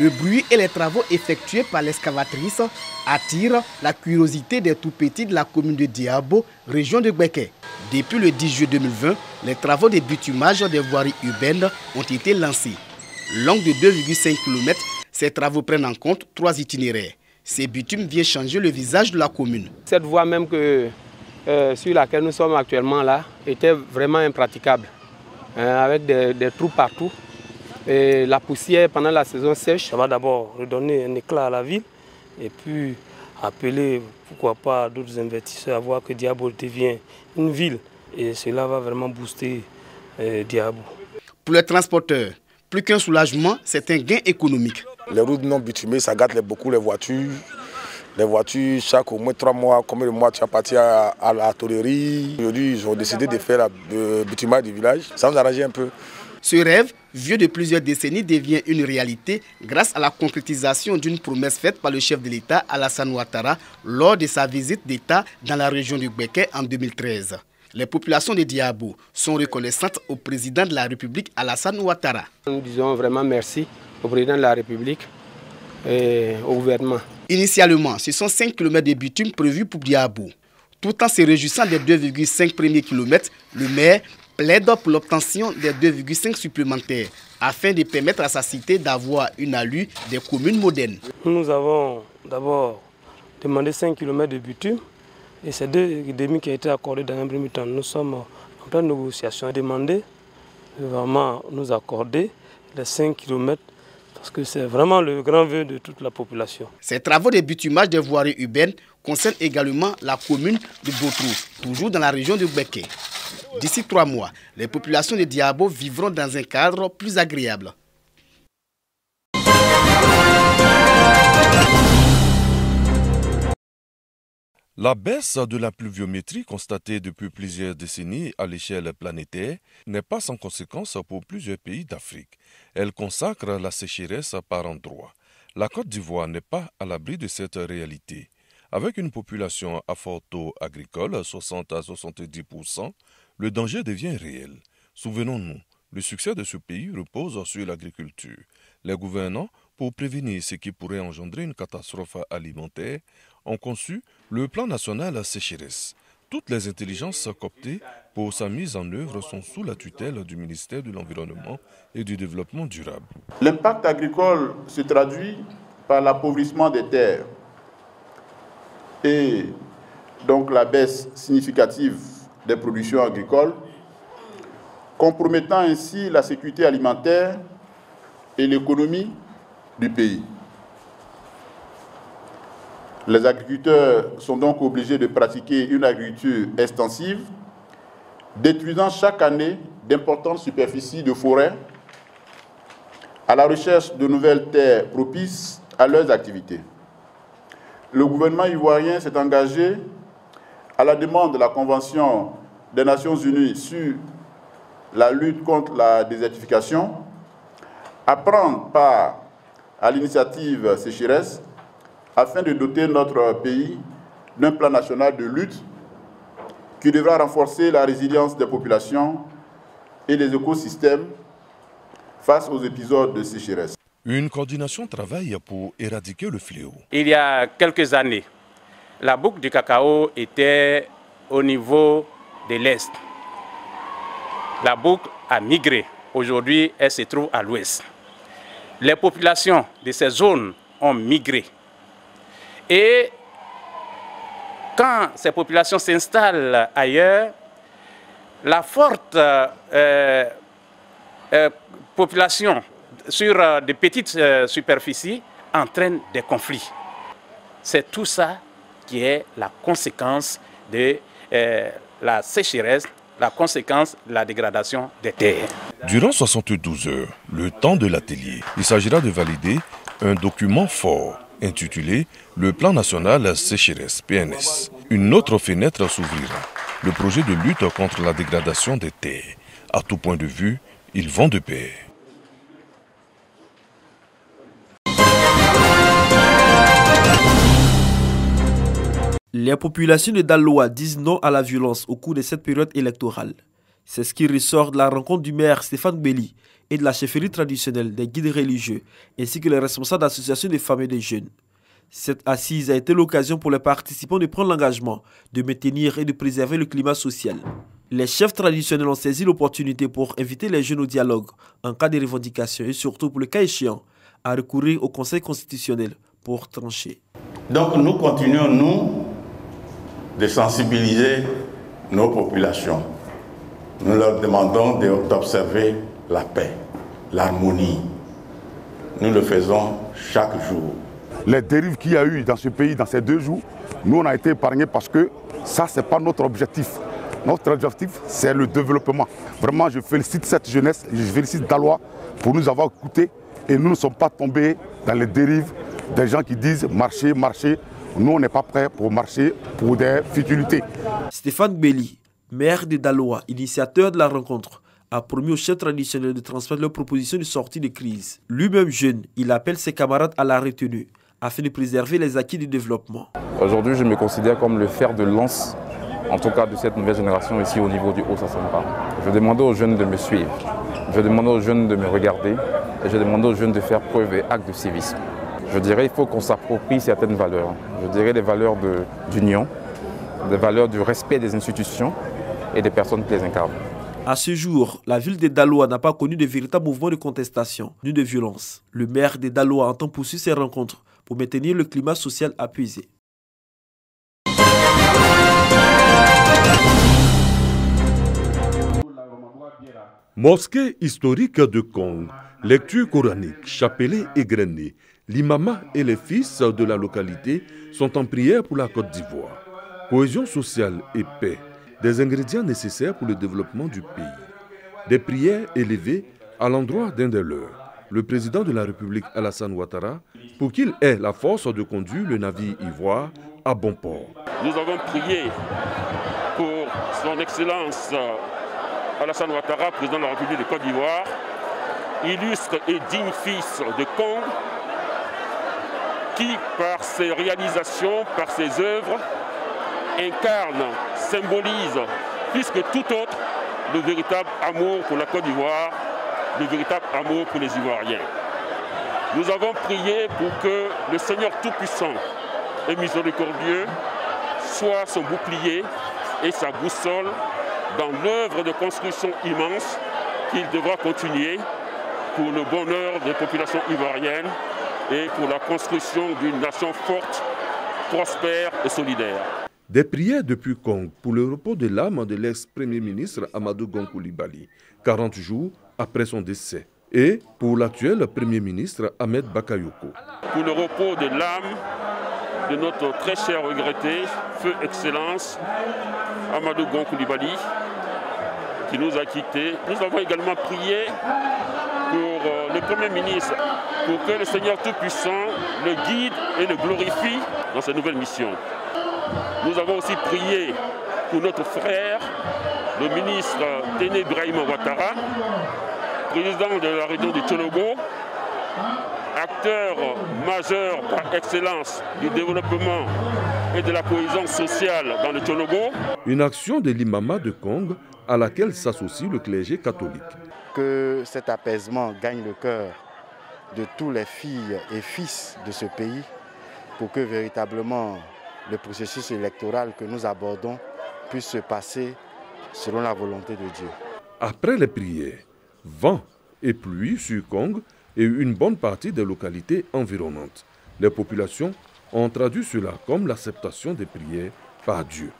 Le bruit et les travaux effectués par l'excavatrice attirent la curiosité des tout-petits de la commune de Diabo, région de Gbeke. Depuis le 10 juillet 2020, les travaux de bitumage des voiries urbaines ont été lancés. Longue de 2,5 km, ces travaux prennent en compte 3 itinéraires. Ces bitumes viennent changer le visage de la commune. Cette voie même sur laquelle nous sommes actuellement là était vraiment impraticable, avec des trous partout. Et la poussière pendant la saison sèche, ça va d'abord redonner un éclat à la ville et puis appeler, pourquoi pas, d'autres investisseurs à voir que Diabo devient une ville. Et cela va vraiment booster Diabo. Pour les transporteurs, plus qu'un soulagement, c'est un gain économique. Les routes non bitumées, ça gâte beaucoup les voitures. Les voitures, chaque au moins 3 mois, combien de mois tu as parti à la tôlerie. Aujourd'hui, ils ont décidé de faire le bitumage du village. Ça nous arrange un peu. Ce rêve, vieux de plusieurs décennies, devient une réalité grâce à la concrétisation d'une promesse faite par le chef de l'État Alassane Ouattara lors de sa visite d'État dans la région du Gbeke en 2013. Les populations de Diabo sont reconnaissantes au président de la République Alassane Ouattara. Nous disons vraiment merci au président de la République et au gouvernement. Initialement, ce sont 5 km de bitume prévus pour Diabo. Tout en se réjouissant des 2,5 premiers kilomètres, le maire plaide pour l'obtention des 2,5 supplémentaires afin de permettre à sa cité d'avoir une allure des communes modernes. Nous avons d'abord demandé 5 km de bitume et c'est 2,5 qui a été accordé dans un premier temps. Nous sommes en pleine négociation. Demander vraiment nous accorder les 5 km parce que c'est vraiment le grand vœu de toute la population. Ces travaux de bitumage des voiries urbaines concernent également la commune de Botrou, toujours dans la région de Gbeke. D'ici 3 mois, les populations de Diabo vivront dans un cadre plus agréable. La baisse de la pluviométrie constatée depuis plusieurs décennies à l'échelle planétaire n'est pas sans conséquence pour plusieurs pays d'Afrique. Elle consacre la sécheresse par endroits. La Côte d'Ivoire n'est pas à l'abri de cette réalité. Avec une population à fort taux agricole, 60 à 70%, le danger devient réel. Souvenons-nous, le succès de ce pays repose sur l'agriculture. Les gouvernants, pour prévenir ce qui pourrait engendrer une catastrophe alimentaire, ont conçu le plan national sécheresse. Toutes les intelligences cooptées pour sa mise en œuvre sont sous la tutelle du ministère de l'Environnement et du Développement durable. L'impact agricole se traduit par l'appauvrissement des terres et donc la baisse significative des productions agricoles, compromettant ainsi la sécurité alimentaire et l'économie du pays. Les agriculteurs sont donc obligés de pratiquer une agriculture extensive, détruisant chaque année d'importantes superficies de forêt à la recherche de nouvelles terres propices à leurs activités. Le gouvernement ivoirien s'est engagé, à la demande de la Convention des Nations Unies sur la lutte contre la désertification, à prendre part à l'initiative sécheresse afin de doter notre pays d'un plan national de lutte qui devra renforcer la résilience des populations et des écosystèmes face aux épisodes de sécheresse. Une coordination travaille pour éradiquer le fléau. Il y a quelques années, la boucle du cacao était au niveau de l'Est. La boucle a migré. Aujourd'hui, elle se trouve à l'Ouest. Les populations de ces zones ont migré. Et quand ces populations s'installent ailleurs, la forte population sur de petites superficies entraîne des conflits. C'est tout ça qui est la conséquence de la sécheresse, la conséquence de la dégradation des terres. Durant 72 heures, le temps de l'atelier, il s'agira de valider un document fort intitulé « Le plan national sécheresse PNS ». Une autre fenêtre s'ouvrira, le projet de lutte contre la dégradation des terres. À tout point de vue, ils vont de pair. Les populations de Daloa disent non à la violence au cours de cette période électorale. C'est ce qui ressort de la rencontre du maire Stéphane Belli et de la chefferie traditionnelle, des guides religieux, ainsi que les responsables d'associations de femmes et de jeunes. Cette assise a été l'occasion pour les participants de prendre l'engagement de maintenir et de préserver le climat social. Les chefs traditionnels ont saisi l'opportunité pour inviter les jeunes au dialogue en cas de revendication et surtout pour le cas échéant à recourir au Conseil constitutionnel pour trancher. Donc nous continuons, nous, de sensibiliser nos populations. Nous leur demandons d'observer la paix, l'harmonie. Nous le faisons chaque jour. Les dérives qu'il y a eu dans ce pays dans ces 2 jours, nous on a été épargnés parce que ça, ce n'est pas notre objectif. Notre objectif, c'est le développement. Vraiment, je félicite cette jeunesse, je félicite Daloa pour nous avoir écoutés et nous ne sommes pas tombés dans les dérives des gens qui disent marcher, marcher. Nous, on n'est pas prêts pour marcher pour des futilités. Stéphane Belli, maire de Daloa, initiateur de la rencontre, a promis aux chefs traditionnels de transmettre leurs propositions de sortie de crise. Lui-même jeune, il appelle ses camarades à la retenue afin de préserver les acquis du développement. Aujourd'hui, je me considère comme le fer de lance, en tout cas de cette nouvelle génération ici au niveau du Haut-Sassamba. Je demande aux jeunes de me suivre, je demande aux jeunes de me regarder et je demande aux jeunes de faire preuve et acte de civisme. Je dirais qu'il faut qu'on s'approprie certaines valeurs. Je dirais des valeurs d'union, des valeurs du respect des institutions et des personnes qui les incarnent. À ce jour, la ville de Daloa n'a pas connu de véritable mouvement de contestation ni de violence. Le maire de Daloa entend poursuivre ces rencontres pour maintenir le climat social apaisé. Mosquée historique de Kong, lecture coranique, chapelet égrené, l'imama et les fils de la localité sont en prière pour la Côte d'Ivoire. Cohésion sociale et paix, des ingrédients nécessaires pour le développement du pays. Des prières élevées à l'endroit d'un des leurs, le président de la République Alassane Ouattara, pour qu'il ait la force de conduire le navire ivoire à bon port. Nous avons prié pour son Excellence Alassane Ouattara, président de la République de Côte d'Ivoire, illustre et digne fils de Kong, qui par ses réalisations, par ses œuvres, incarne, symbolise, plus que tout autre, le véritable amour pour la Côte d'Ivoire, le véritable amour pour les Ivoiriens. Nous avons prié pour que le Seigneur Tout-Puissant et miséricordieux soit son bouclier et sa boussole dans l'œuvre de construction immense qu'il devra continuer pour le bonheur des populations ivoiriennes et pour la construction d'une nation forte, prospère et solidaire. Des prières depuis Kong pour le repos de l'âme de l'ex-premier ministre Amadou Gon Coulibaly, 40 jours après son décès, et pour l'actuel premier ministre Ahmed Bakayoko. Pour le repos de l'âme de notre très cher regretté, Feu Excellence Amadou Gon Coulibaly, qui nous a quittés. Nous avons également prié pour le Premier ministre, pour que le Seigneur Tout-Puissant le guide et le glorifie dans sa nouvelle mission. Nous avons aussi prié pour notre frère, le ministre Téné Ibrahima Ouattara, président de la région du Tchologo, acteur majeur par excellence du développement et de la cohésion sociale dans le Tchologo. Une action de l'imama de Kong à laquelle s'associe le clergé catholique. Que cet apaisement gagne le cœur de tous les filles et fils de ce pays pour que véritablement le processus électoral que nous abordons puisse se passer selon la volonté de Dieu. Après les prières, vent et pluie sur Kong et une bonne partie des localités environnantes. Les populations ont traduit cela comme l'acceptation des prières par Dieu.